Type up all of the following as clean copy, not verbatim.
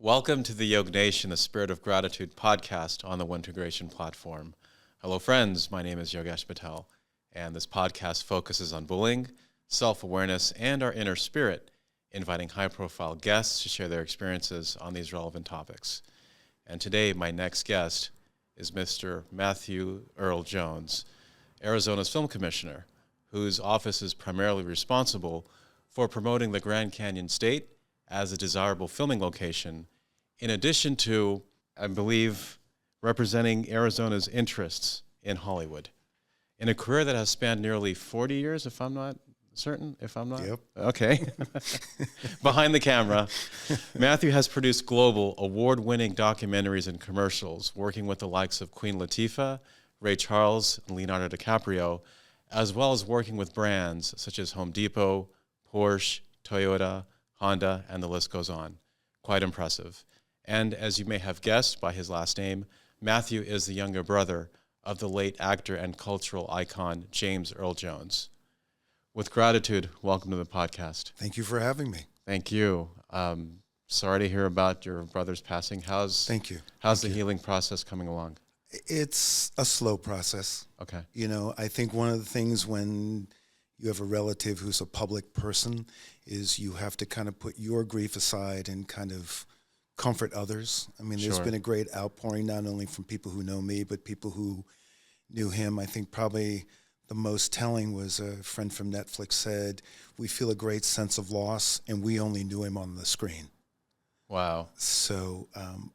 Welcome to the YoggNation, the Spirit of Gratitude podcast on the Wintegration platform. Hello, friends. My name is Yogesh Patel, and this podcast focuses on bullying, self-awareness, and our inner spirit, inviting high-profile guests to share their experiences on these relevant topics. And today, my next guest is Mr. Matthew Earl Jones, Arizona's film commissioner, whose office is primarily responsible for promoting the Grand Canyon State as a desirable filming location, in addition to, I believe, representing Arizona's interests in Hollywood. In a career that has spanned nearly 40 years, if I'm not certain, Yep. Okay. Behind the camera, Matthew has produced global, award-winning documentaries and commercials, working with the likes of Queen Latifah, Ray Charles, and Leonardo DiCaprio, as well as working with brands such as Home Depot, Porsche, Toyota, Honda, and the list goes on. Quite impressive. And as you may have guessed by his last name, Matthew is the younger brother of the late actor and cultural icon, James Earl Jones. With gratitude, welcome to the podcast. Thank you for having me. Thank you. Sorry to hear about your brother's passing. Thank you. How's the healing process coming along? It's a slow process. Okay. You know, I think one of the things when you have a relative who's a public person is you have to kind of put your grief aside and kind of comfort others. I mean, there's been a great outpouring, not only from people who know me, but people who knew him. I think probably the most telling was a friend from Netflix said, "We feel a great sense of loss, and we only knew him on the screen." Wow. So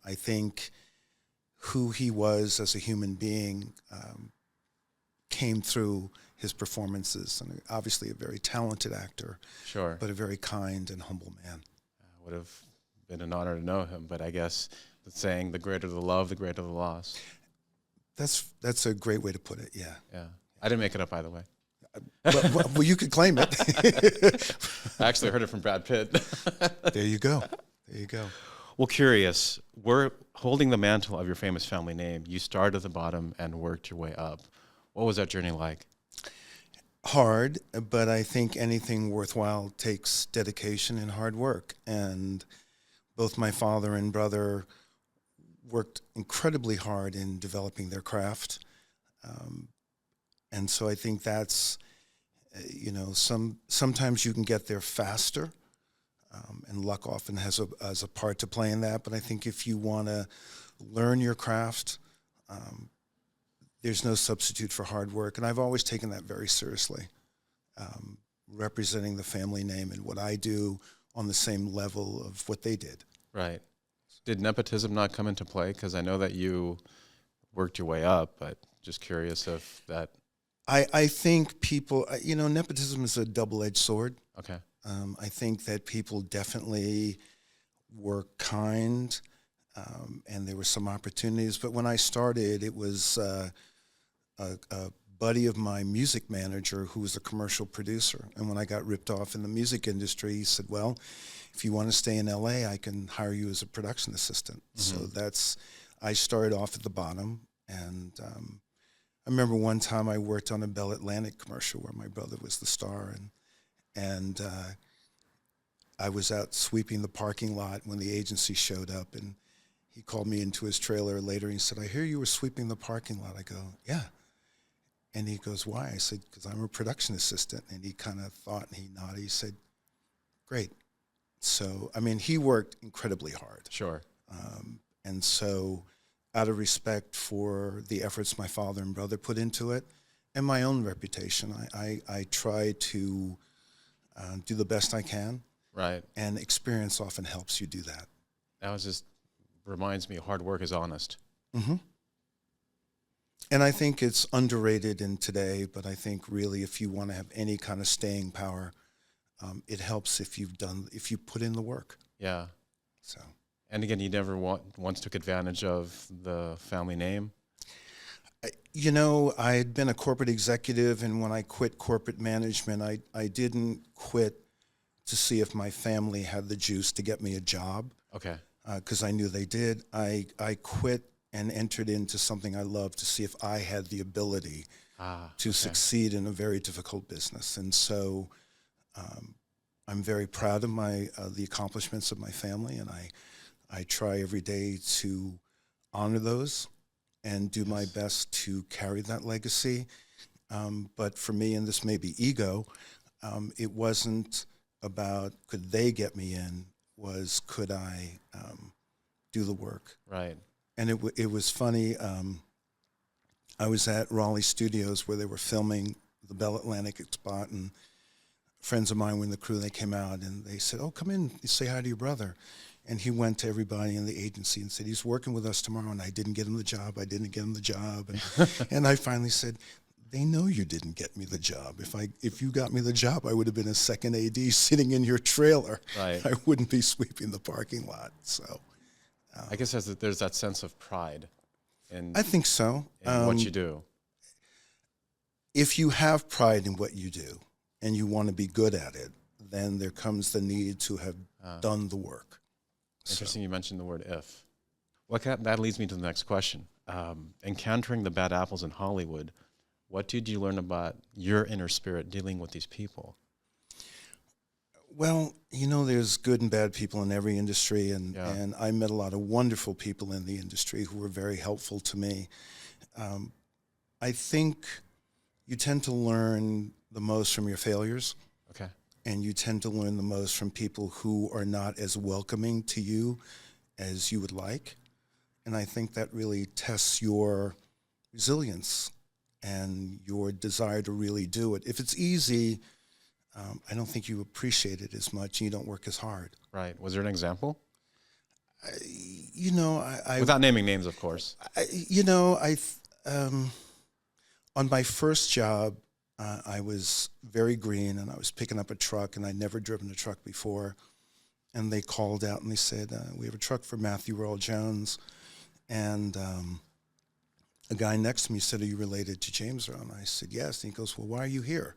I think who he was as a human being came through his performances, and obviously a very talented actor, Sure. but a very kind and humble man. Would have been an honor to know him, but I guess the saying, the greater the love, the greater the loss. That's a great way to put it, yeah. Yeah. I didn't make it up either way. Well, you could claim it. I actually heard it from Brad Pitt. There you go. There you go. Well, curious, we're holding the mantle of your famous family name. You started at the bottom and worked your way up. What was that journey like? Hard, but I think anything worthwhile takes dedication and hard work. And both my father and brother worked incredibly hard in developing their craft. And so I think that's, sometimes you can get there faster, and luck often has a part to play in that. But I think if you want to learn your craft, there's no substitute for hard work. And I've always taken that very seriously, representing the family name and what I do on the same level of what they did. Right. Did nepotism not come into play? Because I know that you worked your way up, but just curious if that... I think people, nepotism is a double-edged sword. Okay. I think that people definitely were kind, and there were some opportunities. But when I started, it was a buddy of my music manager who was a commercial producer. And when I got ripped off in the music industry, he said, "Well, if you want to stay in LA, I can hire you as a production assistant." Mm-hmm. So I started off at the bottom. And I remember one time I worked on a Bell Atlantic commercial where my brother was the star. And I was out sweeping the parking lot when the agency showed up, and he called me into his trailer later and he said, "I hear you were sweeping the parking lot." I go, "Yeah." And he goes, "Why?" I said, "Because I'm a production assistant." And he kind of thought and he nodded. He said, "Great." So, I mean, he worked incredibly hard. Sure. And so out of respect for the efforts my father and brother put into it and my own reputation, I try to do the best I can. Right. And experience often helps you do that. That was just reminds me, hard work is honest. Mm-hmm. And I think it's underrated in today, but I think really if you want to have any kind of staying power, it helps if you put in the work. Yeah. So. And again, you never once took advantage of the family name? I had been a corporate executive, and when I quit corporate management, I didn't quit to see if my family had the juice to get me a job. Okay. Because I knew they did. I quit and entered into something I loved to see if I had the ability to succeed in a very difficult business. And so I'm very proud of the accomplishments of my family, and I try every day to honor those and do my best to carry that legacy. But for me, and this may be ego, it wasn't about could they get me in, was could I do the work. Right. And it was funny, I was at Raleigh Studios where they were filming the Bell Atlantic spot, and friends of mine were in the crew, they came out and they said, oh, come in, say hi to your brother. And he went to everybody in the agency and said, he's working with us tomorrow, and I didn't get him the job, And I finally said, they know you didn't get me the job. If you got me the job, I would have been a second AD sitting in your trailer. Right. I wouldn't be sweeping the parking lot. So I guess there's that sense of pride in, I think so. in what you do. If you have pride in what you do and you want to be good at it, then there comes the need to have done the work. Interesting you mentioned the word if. That leads me to the next question. Encountering the bad apples in Hollywood, what did you learn about your inner spirit dealing with these people? Well, there's good and bad people in every industry, and I met a lot of wonderful people in the industry who were very helpful to me. I think you tend to learn the most from your failures. Okay. And you tend to learn the most from people who are not as welcoming to you as you would like. And I think that really tests your resilience and your desire to really do it. If it's easy, I don't think you appreciate it as much and you don't work as hard. Right. Was there an example? Without naming names, of course. On my first job, I was very green, and I was picking up a truck, and I'd never driven a truck before. And they called out, and they said, we have a truck for Matthew Earl Jones. And a guy next to me said, are you related to James Earl? And I said, yes. And he goes, well, why are you here?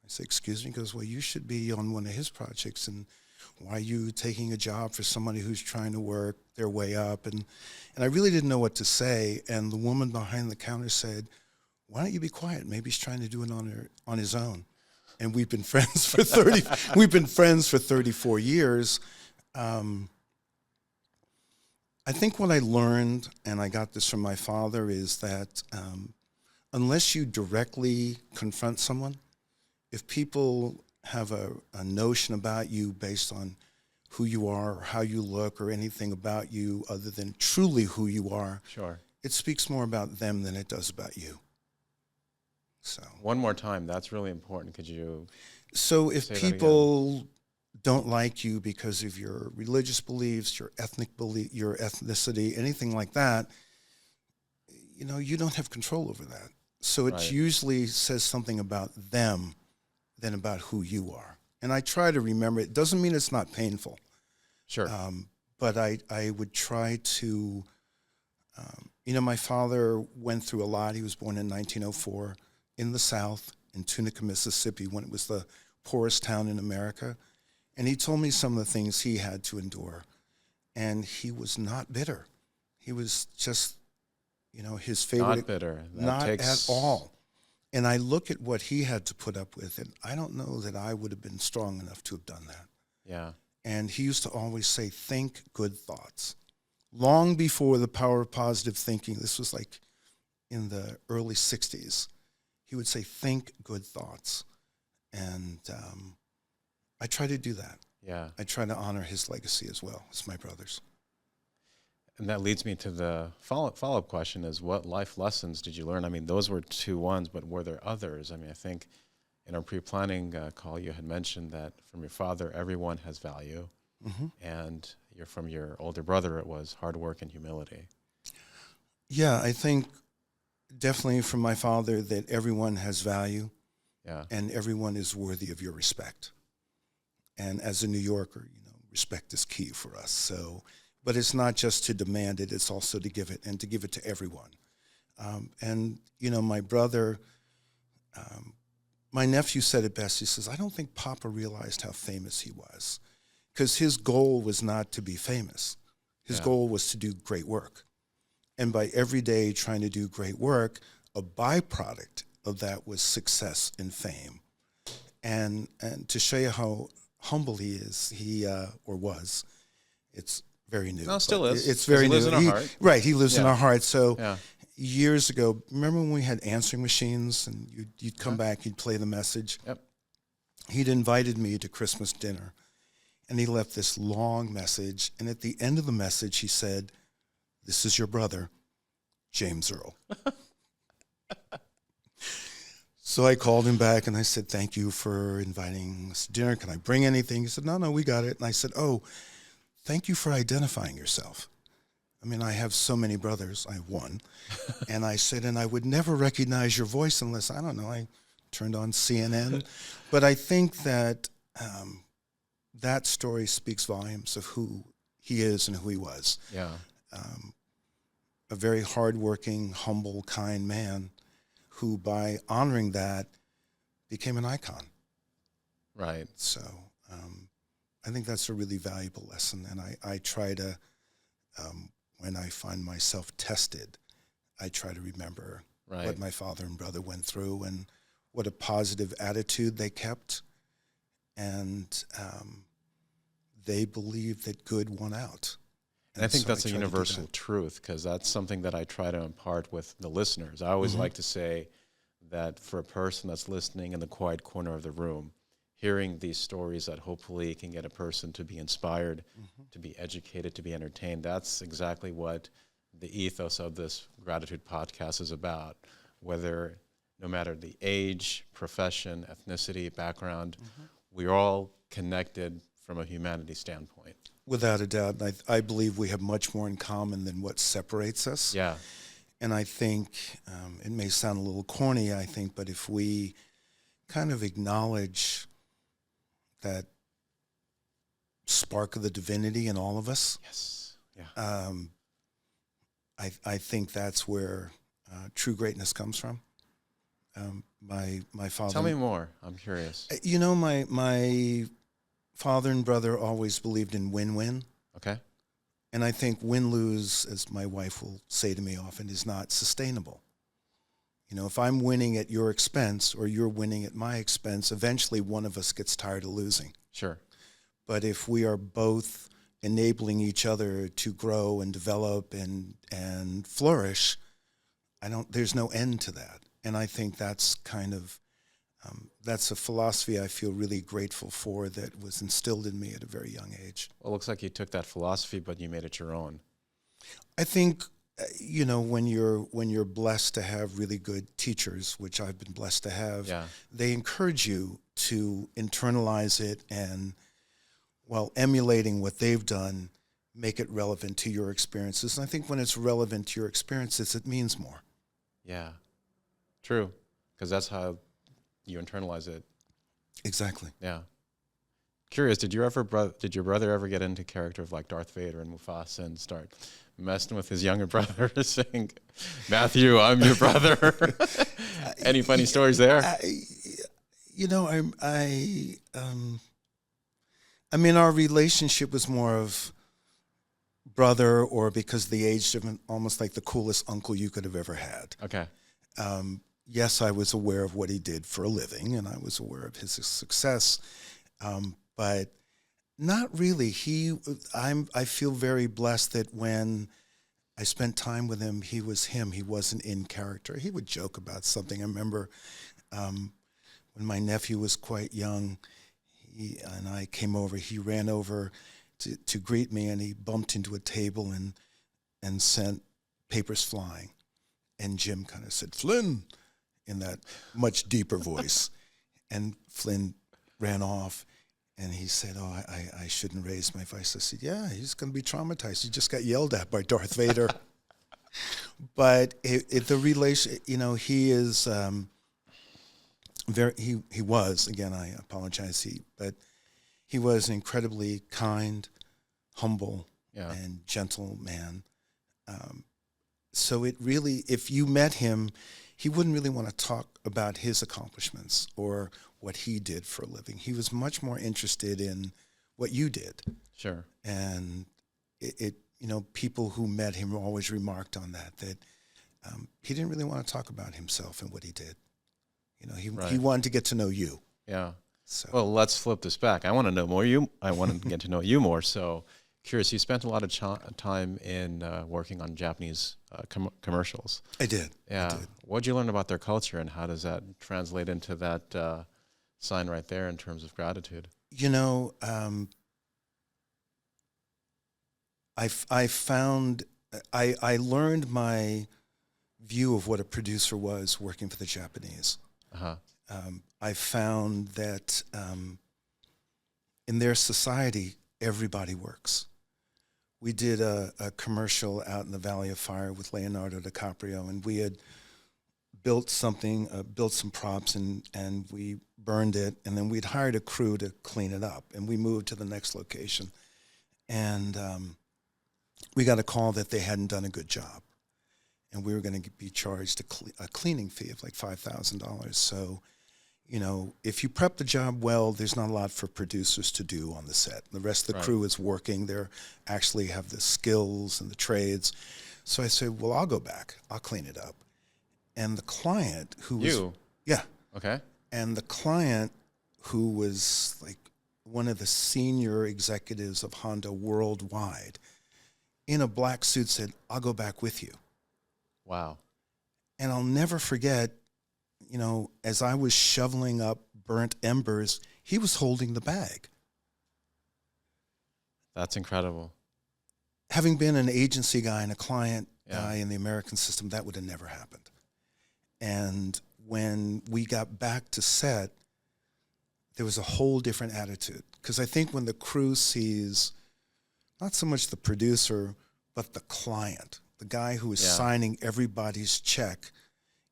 I said, excuse me? He goes, well, you should be on one of his projects, and why are you taking a job for somebody who's trying to work their way up? And I really didn't know what to say, and the woman behind the counter said, why don't you be quiet? Maybe he's trying to do it on his own. And we've been friends for 34 years. I think what I learned, and I got this from my father, is that unless you directly confront someone, if people have a notion about you based on who you are or how you look or anything about you other than truly who you are, sure, it speaks more about them than it does about you. So one more time, that's really important. Could you? So if people don't like you because of your religious beliefs, your ethnic belief, your ethnicity, anything like that, you don't have control over that. So it usually says something about them than about who you are. And I try to remember, it doesn't mean it's not painful. Sure. But I would try to, my father went through a lot. He was born in 1904 in the South, in Tunica, Mississippi, when it was the poorest town in America. And he told me some of the things he had to endure. And he was not bitter. He was just, his favorite. Not bitter. Not at all. And I look at what he had to put up with, and I don't know that I would have been strong enough to have done that. Yeah. And he used to always say, think good thoughts. Long before the power of positive thinking, this was like in the early 60s, he would say, think good thoughts. And I try to do that. Yeah. I try to honor his legacy as well as my brother's. And that leads me to the follow-up question is, what life lessons did you learn? I mean, those were 2 ones, but were there others? I mean, I think in our pre-planning call, you had mentioned that from your father, everyone has value. Mm-hmm. And from your older brother, it was hard work and humility. Yeah, I think definitely from my father that everyone has value. Yeah. And everyone is worthy of your respect. And as a New Yorker, respect is key for us. So, but it's not just to demand it, it's also to give it, and to give it to everyone. My brother, my nephew said it best. He says, I don't think Papa realized how famous he was, because his goal was not to be famous. His goal was to do great work. And by every day trying to do great work, a byproduct of that was success and fame. And to show you how humble he is, he, or was, it's very new. No, it still but is. It's 'Cause very he lives new. in our heart. Right, he lives in Yeah. our hearts. So Yeah. years ago, remember when we had answering machines and you'd come Yeah. back, you'd play the message? Yep. He'd invited me to Christmas dinner, and he left this long message. And at the end of the message, he said, "This is your brother, James Earl." So I called him back and I said, "Thank you for inviting us to dinner. Can I bring anything?" He said, No, we got it." And I said, "Oh, thank you for identifying yourself. I mean, I have so many brothers. I have one." And I said, "And I would never recognize your voice unless, I don't know, I turned on CNN." But I think that that story speaks volumes of who he is and who he was. Yeah. A very hardworking, humble, kind man who, by honoring that, became an icon. Right. So I think that's a really valuable lesson. And I try to, when I find myself tested, I try to remember Right. what my father and brother went through and what a positive attitude they kept. And they believed that good won out. And I think so that's a try to do universal that. truth, because that's something that I try to impart with the listeners. I always like to say that for a person that's listening in the quiet corner of the room, hearing these stories that hopefully can get a person to be inspired, to be educated, to be entertained, that's exactly what the ethos of this gratitude podcast is about. Whether, no matter the age, profession, ethnicity, background, we're all connected from a humanity standpoint. Without a doubt, I believe we have much more in common than what separates us. Yeah. And I think, it may sound a little corny, I think, but if we kind of acknowledge that spark of the divinity in all of us, Yes. Yeah. I think that's where true greatness comes from. My father. Tell me more. I'm curious. You know, my father and brother always believed in win-win. Okay. And I think win-lose, as my wife will say to me often, is not sustainable. You know, if I'm winning at your expense or you're winning at my expense, eventually one of us gets tired of losing. Sure. But if we are both enabling each other to grow and develop and flourish, there's no end to that. And I think that's kind of, that's a philosophy I feel really grateful for that was instilled in me at a very young age. Well, it looks like you took that philosophy, but you made it your own. I think, you know, when you're blessed to have really good teachers, which I've been blessed to have, they encourage you to internalize it and, while emulating what they've done, make it relevant to your experiences. And I think when it's relevant to your experiences, it means more. Yeah. True. Because that's how you internalize it. Exactly. Yeah. Curious, did your brother ever get into character of like Darth Vader and Mufasa and start messing with his younger brother, saying, "Matthew, I'm your brother"? Any funny stories there? You know, I mean, our relationship was more of brother, or because of the age difference, almost like the coolest uncle you could have ever had. Okay. Yes, I was aware of what he did for a living, and I was aware of his success, but not really. I feel very blessed that when I spent time with him, he was him. He wasn't in character. He would joke about something. I remember when my nephew was quite young, and I came over. He ran over to greet me, and he bumped into a table and sent papers flying. And Jim kind of said, "Flynn," in that much deeper voice. And Flynn ran off, and he said, "Oh, I shouldn't raise my voice." I said, "Yeah, he's going to be traumatized. He just got yelled at by Darth Vader." But the relation, you know, he is he was, again, I apologize, but he was an incredibly kind, humble, and gentle man. So it really, if you met him, he wouldn't really want to talk about his accomplishments or what he did for a living. He was much more interested in what you did. Sure. And it you know, people who met him always remarked on that he didn't really want to talk about himself and what he did. You know, he wanted to get to know you. Yeah. So. Well, let's flip this back. I want to know more you. I want to get to know you more. So curious, you spent a lot of time in working on Japanese commercials. I did. Yeah. I did. What'd you learn about their culture, and how does that translate into that sign right there in terms of gratitude? You know, I found I learned my view of what a producer was working for the Japanese. Uh-huh. I found that in their society, everybody works. We did a commercial out in the Valley of Fire with Leonardo DiCaprio, and we had built something, built some props, and we burned it, and then we'd hired a crew to clean it up, and we moved to the next location. And we got a call that they hadn't done a good job, and we were going to be charged a cleaning fee of like $5,000. So, you know, if you prep the job well, there's not a lot for producers to do on the set. The rest of the crew is working. They're actually have the skills and the trades. So I said, well, I'll go back. I'll clean it up. And the client who was... Yeah. Okay. And the client who was like one of the senior executives of Honda worldwide in a black suit said, I'll go back with you. Wow. And I'll never forget, you know, as I was shoveling up burnt embers, he was holding the bag. That's incredible. Having been an agency guy and a client guy in the American system, that would have never happened. And when we got back to set, there was a whole different attitude. Because I think when the crew sees not so much the producer, but the client, the guy who is signing everybody's check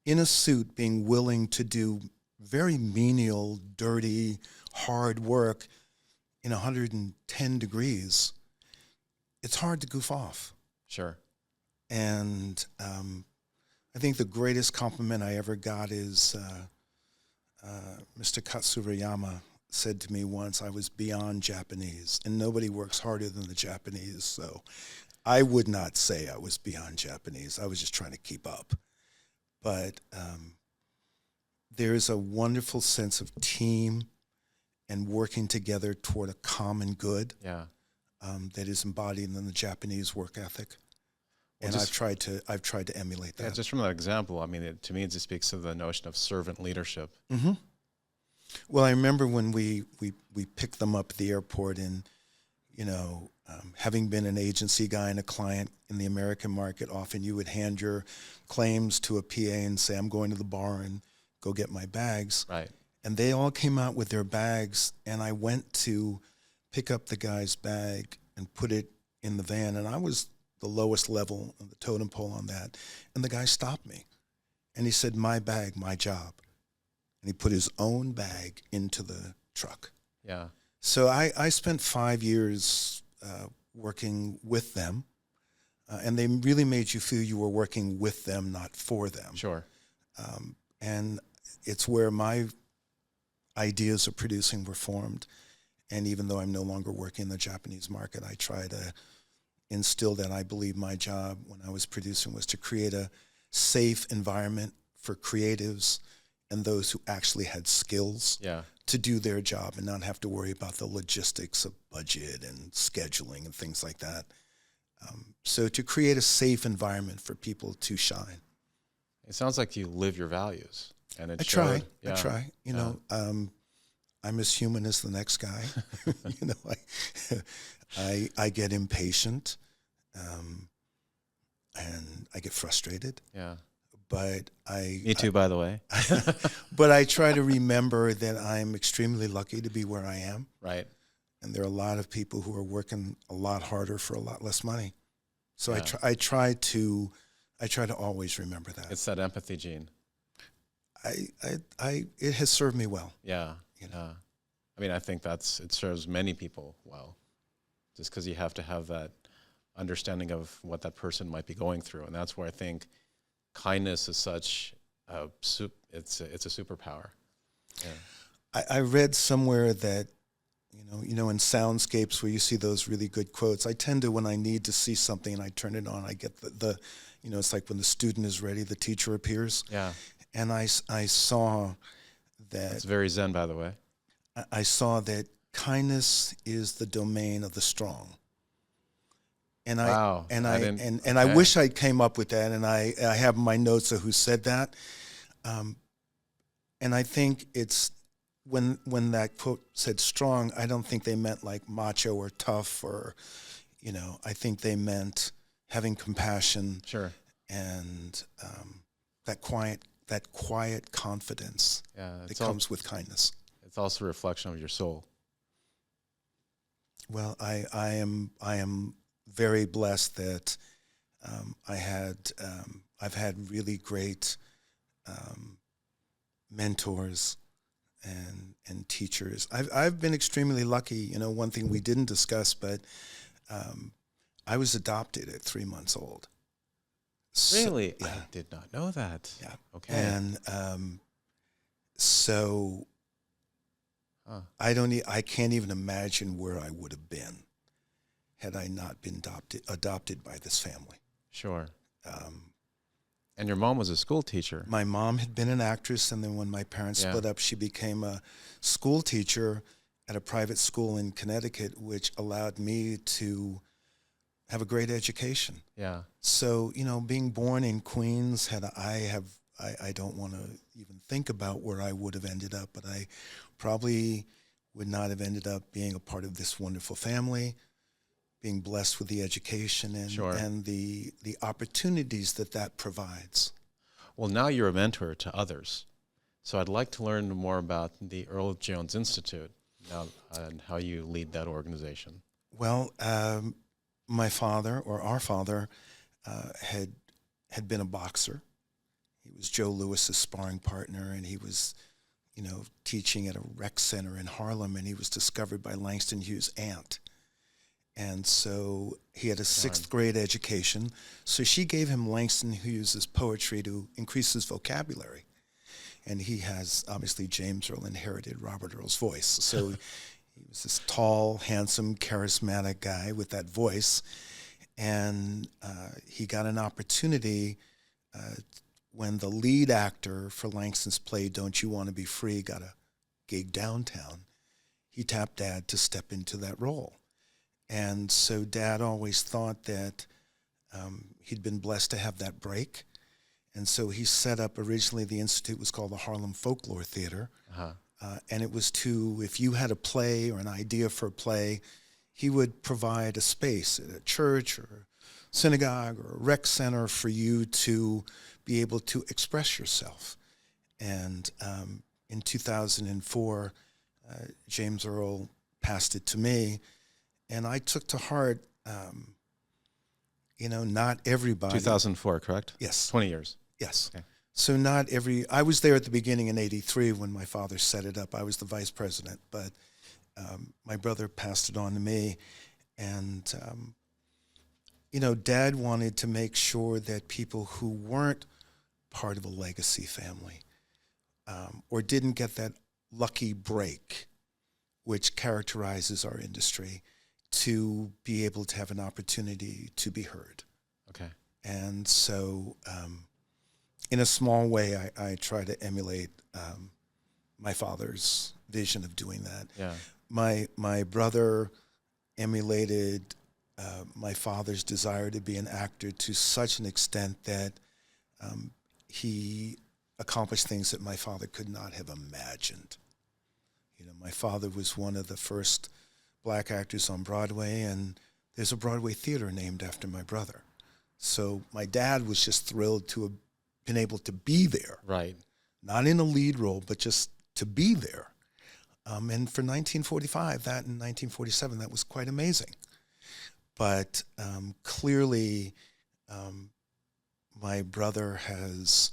in a suit, being willing to do very menial, dirty, hard work in 110 degrees, it's hard to goof off. Sure. And I think the greatest compliment I ever got is Mr. Katsurayama said to me once, I was beyond Japanese, and nobody works harder than the Japanese. So I would not say I was beyond Japanese. I was just trying to keep up. But there is a wonderful sense of team and working together toward a common good that is embodied in the Japanese work ethic. Well, and I've tried to emulate that. Yeah, just from that example, I mean, to me, it just speaks to the notion of servant leadership. Mm-hmm. Well, I remember when we picked them up at the airport, and, you know, having been an agency guy and a client in the American market, often you would hand your claims to a PA and say, I'm going to the bar and go get my bags. Right. And they all came out with their bags, and I went to pick up the guy's bag and put it in the van, and I was the lowest level of the totem pole on that. And the guy stopped me, and he said, my bag, my job. And he put his own bag into the truck. Yeah. So I spent 5 years working with them, and they really made you feel you were working with them, not for them. Sure. And it's where my ideas of producing were formed. And even though I'm no longer working in the Japanese market, I try to instill that. I believe my job when I was producing was to create a safe environment for creatives and those who actually had skills to do their job and not have to worry about the logistics of budget and scheduling and things like that. So to create a safe environment for people to shine. It sounds like you live your values. And it I showed. try. You know, I'm as human as the next guy. You know, I get impatient, and I get frustrated. Yeah. But Me too, by the way. But I try to remember that I'm extremely lucky to be where I am. Right. And there are a lot of people who are working a lot harder for a lot less money. So Yeah. I try to always remember that. It's that empathy gene. It has served me well. Yeah. You know? I mean, I think it serves many people well, just because you have to have that understanding of what that person might be going through. And that's where I think kindness is such it's a superpower. Yeah. I read somewhere that, you know, in soundscapes where you see those really good quotes, I tend to, when I need to see something and I turn it on, I get the it's like when the student is ready, the teacher appears. Yeah. And I saw that. It's very Zen, by the way. I saw that kindness is the domain of the strong. And Wow. I wish I came up with that, and I have my notes of who said that. And I think it's when that quote said strong, I don't think they meant like macho or tough or, I think they meant having compassion. Sure. And that quiet confidence that comes with kindness. It's also a reflection of your soul. Well, I am very blessed that I've had really great mentors and teachers. I've been extremely lucky. One thing we didn't discuss, but I was adopted at 3 months old. Really? So, yeah. I did not know that. Yeah. Okay. And so I can't even imagine where I would have been had I not been adopted by this family. Sure. And your mom was a school teacher. My mom had been an actress, and then when my parents split up, she became a school teacher at a private school in Connecticut, which allowed me to have a great education. Yeah. So, being born in Queens, I don't want to even think about where I would have ended up, but I probably would not have ended up being a part of this wonderful family, being blessed with the education and the opportunities that provides. Well, now you're a mentor to others. So I'd like to learn more about the Earl Jones Institute now, and how you lead that organization. Well, my father, or our father, had been a boxer. He was Joe Lewis's sparring partner, and he was, teaching at a rec center in Harlem, and he was discovered by Langston Hughes' aunt. And so he had a sixth grade education. So she gave him Langston Hughes' poetry to increase his vocabulary. And he has, obviously, James Earl inherited Robert Earl's voice. So he was this tall, handsome, charismatic guy with that voice. And he got an opportunity when the lead actor for Langston's play, Don't You Want to Be Free, got a gig downtown. He tapped Dad to step into that role. And so Dad always thought that he'd been blessed to have that break. And so he set up, originally the Institute was called the Harlem Folklore Theater. And it was if you had a play or an idea for a play, he would provide a space at a church or a synagogue or a rec center for you to be able to express yourself. And in 2004, James Earl passed it to me. And I took to heart, not everybody. 2004, correct? Yes. 20 years. Yes. Okay. So I was there at the beginning in 83 when my father set it up. I was the vice president, but my brother passed it on to me. And, Dad wanted to make sure that people who weren't part of a legacy family or didn't get that lucky break, which characterizes our industry, to be able to have an opportunity to be heard. Okay. And so in a small way, I try to emulate my father's vision of doing that. Yeah. My brother emulated my father's desire to be an actor to such an extent that he accomplished things that my father could not have imagined. My father was one of the first Black actors on Broadway, and there's a Broadway theater named after my brother. So my dad was just thrilled to have been able to be there. Right. Not in a lead role, but just to be there. And for 1945, that in 1947, that was quite amazing. But clearly, my brother has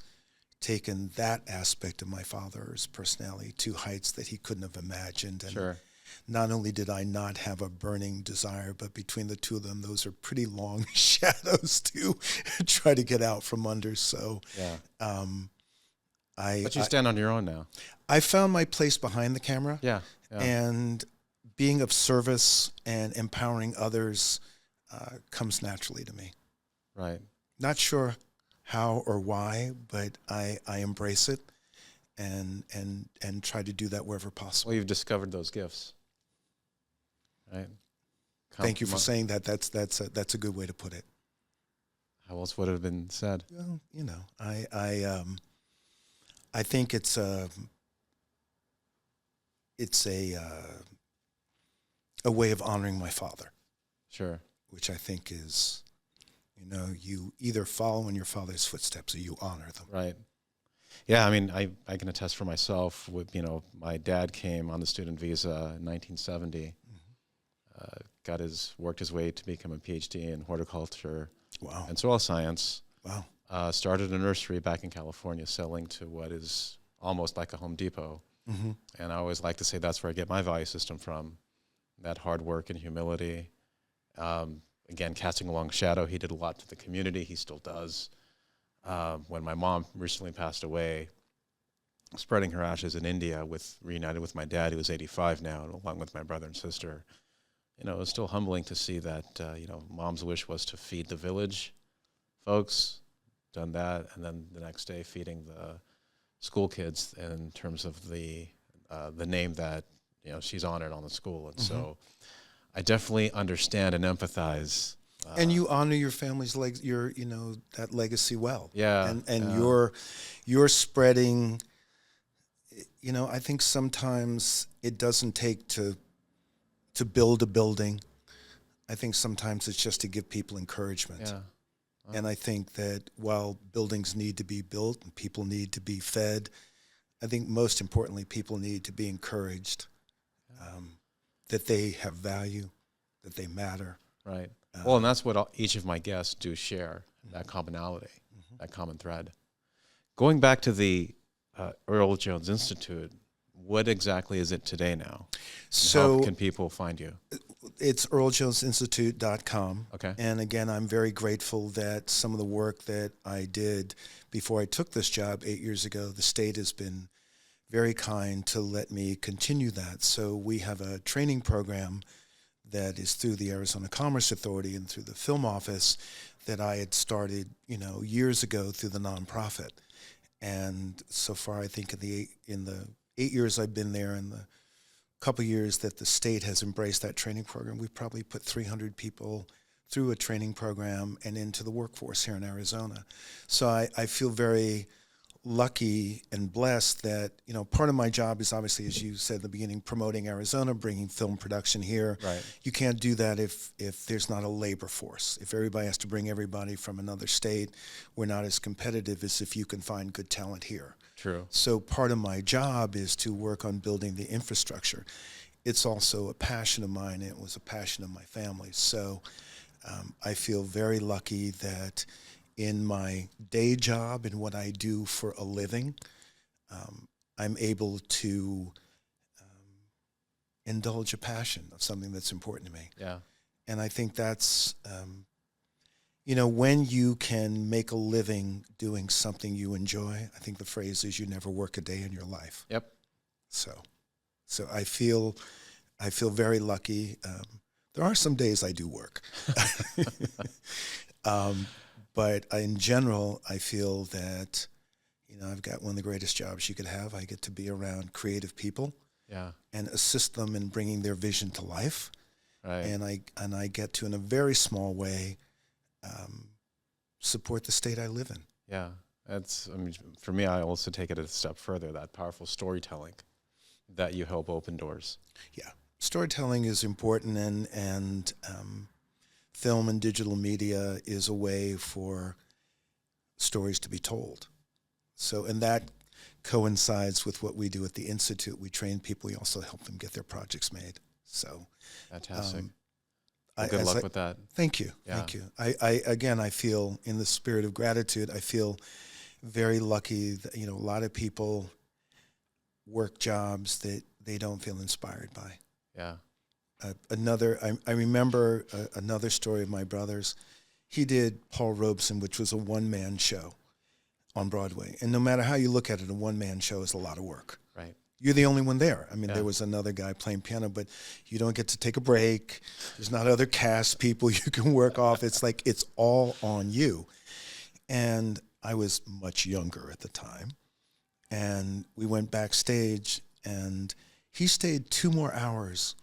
taken that aspect of my father's personality to heights that he couldn't have imagined. And Sure. not only did I not have a burning desire, but between the two of them, those are pretty long shadows to try to get out from under. So, Yeah. But you stand on your own now. I found my place behind the camera. Yeah. Yeah. And being of service and empowering others comes naturally to me. Right. Not sure how or why, but I embrace it and try to do that wherever possible. Well, you've discovered those gifts. Right. Thank you for saying that. That's a good way to put it. How else would it have been said? Well, I think it's a way of honoring my father. Sure. Which I think is, you either follow in your father's footsteps or you honor them. Right. Yeah, I mean, I can attest for myself with, my dad came on the student visa in 1970, worked his way to become a PhD in horticulture and soil science. Wow. Started a nursery back in California selling to what is almost like a Home Depot. Mm-hmm. And I always like to say that's where I get my value system from, that hard work and humility. Again, casting a long shadow. He did a lot to the community. He still does. When my mom recently passed away, spreading her ashes in India, reunited with my dad, who was 85 now, along with my brother and sister. It was still humbling to see that, mom's wish was to feed the village folks, done that, and then the next day feeding the school kids in terms of the name that, she's honored on the school. And so I definitely understand and empathize. And you honor your family's that legacy well. Yeah. And you're spreading, I think sometimes it doesn't take to build a building. I think sometimes it's just to give people encouragement. Yeah. And I think that while buildings need to be built and people need to be fed, I think most importantly, people need to be encouraged that they have value, that they matter. Right. Well, and that's what each of my guests do share, that commonality, that common thread. Going back to the Earl Jones Institute, what exactly is it today now? So how can people find you? It's earljonesinstitute.com. Okay. And again, I'm very grateful that some of the work that I did before I took this job 8 years ago, the state has been very kind to let me continue that. So we have a training program that is through the Arizona Commerce Authority and through the film office that I had started, years ago through the nonprofit. And so far, I think in the 8 years I've been there and the couple years that the state has embraced that training program, we've probably put 300 people through a training program and into the workforce here in Arizona. So I feel very lucky and blessed that, part of my job is obviously, as you said at the beginning, promoting Arizona, bringing film production here. Right. You can't do that if there's not a labor force. If everybody has to bring everybody from another state, we're not as competitive as if you can find good talent here. True. So part of my job is to work on building the infrastructure. It's also a passion of mine. It was a passion of my family. So I feel very lucky that in my day job and what I do for a living, I'm able to indulge a passion of something that's important to me. Yeah. And I think that's, when you can make a living doing something you enjoy, I think the phrase is you never work a day in your life. Yep. So I feel very lucky. There are some days I do work. But in general, I feel that, I've got one of the greatest jobs you could have. I get to be around creative people and assist them in bringing their vision to life. Right. And I get to, in a very small way, support the state I live in. Yeah. For me, I also take it a step further, that powerful storytelling that you help open doors. Yeah. Storytelling is important, and film and digital media is a way for stories to be told. So, and that coincides with what we do at the Institute. We train people. We also help them get their projects made. So, fantastic. Good luck with that. Thank you. Yeah. Thank you. I feel, in the spirit of gratitude, I feel very lucky that, a lot of people work jobs that they don't feel inspired by. Yeah. I remember another story of my brother's. He did Paul Robeson, which was a one-man show on Broadway. And no matter how you look at it, a one-man show is a lot of work. Right. You're the only one there. I mean, there was another guy playing piano, but you don't get to take a break. There's not other cast people you can work off. It's like it's all on you. And I was much younger at the time. And we went backstage, and he stayed 2 more hours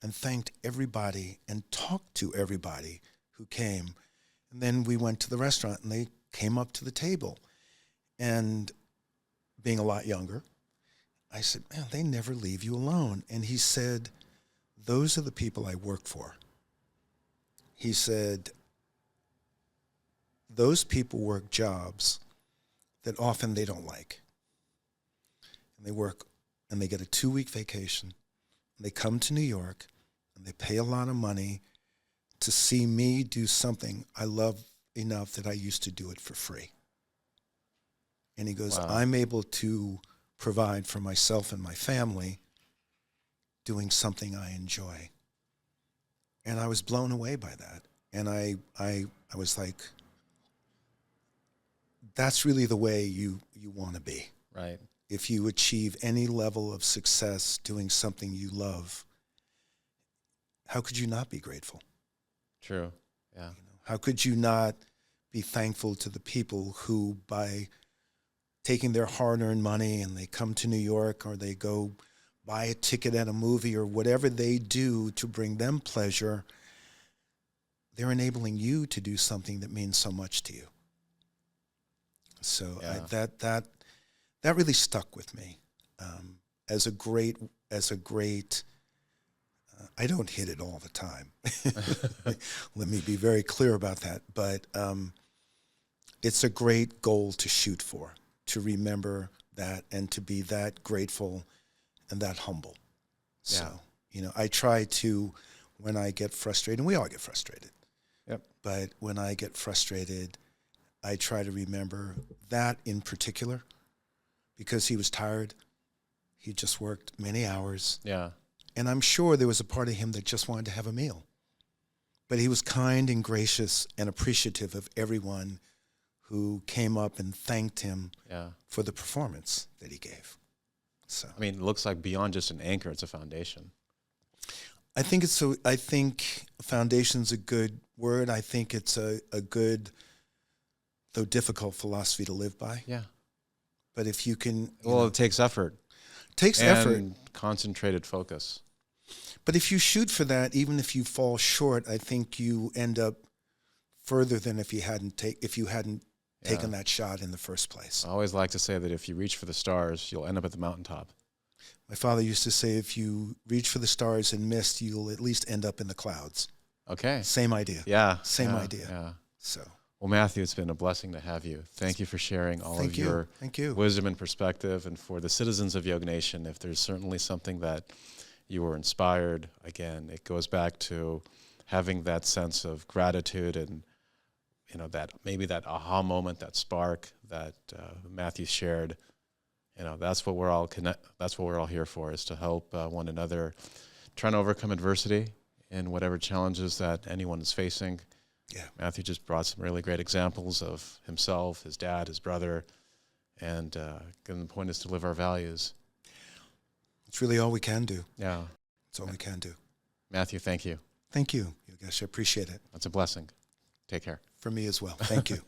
and thanked everybody and talked to everybody who came. And then we went to the restaurant and they came up to the table. And being a lot younger, I said, man, they never leave you alone. And he said, those are the people I work for. He said, those people work jobs that often they don't like. And they work and they get a 2-week vacation. And they come to New York and they pay a lot of money to see me do something I love enough that I used to do it for free. And he goes, Wow. I'm able to provide for myself and my family doing something I enjoy. And I was blown away by that. And I was like, that's really the way you want to be. Right. If you achieve any level of success doing something you love, how could you not be grateful? True. Yeah. How could you not be thankful to the people who, by taking their hard-earned money and they come to New York or they go buy a ticket at a movie or whatever they do to bring them pleasure, they're enabling you to do something that means so much to you. So Yeah. that really stuck with me as a great. I don't hit it all the time. Let me be very clear about that. But it's a great goal to shoot for, to remember that and to be that grateful and that humble. So, I try to, when I get frustrated, and we all get frustrated. Yep. But when I get frustrated, I try to remember that in particular, because he was tired. He just worked many hours. Yeah. And I'm sure there was a part of him that just wanted to have a meal. But he was kind and gracious and appreciative of everyone who came up and thanked him for the performance that he gave. So I mean, it looks like beyond just an anchor, it's a foundation. I think foundation's a good word. I think it's a good, though difficult, philosophy to live by. Yeah. But if you can... It takes effort. Takes and effort. Concentrated focus. But if you shoot for that, even if you fall short, I think you end up further than if you hadn't taken that shot in the first place. I always like to say that if you reach for the stars, you'll end up at the mountaintop. My father used to say, if you reach for the stars and missed, you'll at least end up in the clouds. Okay. Same idea. Yeah. Same idea. Yeah. So. Well, Matthew, it's been a blessing to have you. Thank you for sharing all of your wisdom and perspective. And for the citizens of YoggNation, if there's certainly something that you were inspired, again, it goes back to having that sense of gratitude and, that maybe that aha moment, that spark that Matthew shared. That's what we're all that's what we're all here for, is to help one another, trying to overcome adversity and whatever challenges that anyone is facing. Yeah. Matthew just brought some really great examples of himself, his dad, his brother, and the point is to live our values. It's really all we can do. Yeah. It's all we can do. Matthew, thank you. Thank you, Yogesh. I appreciate it. That's a blessing. Take care. For me as well. Thank you.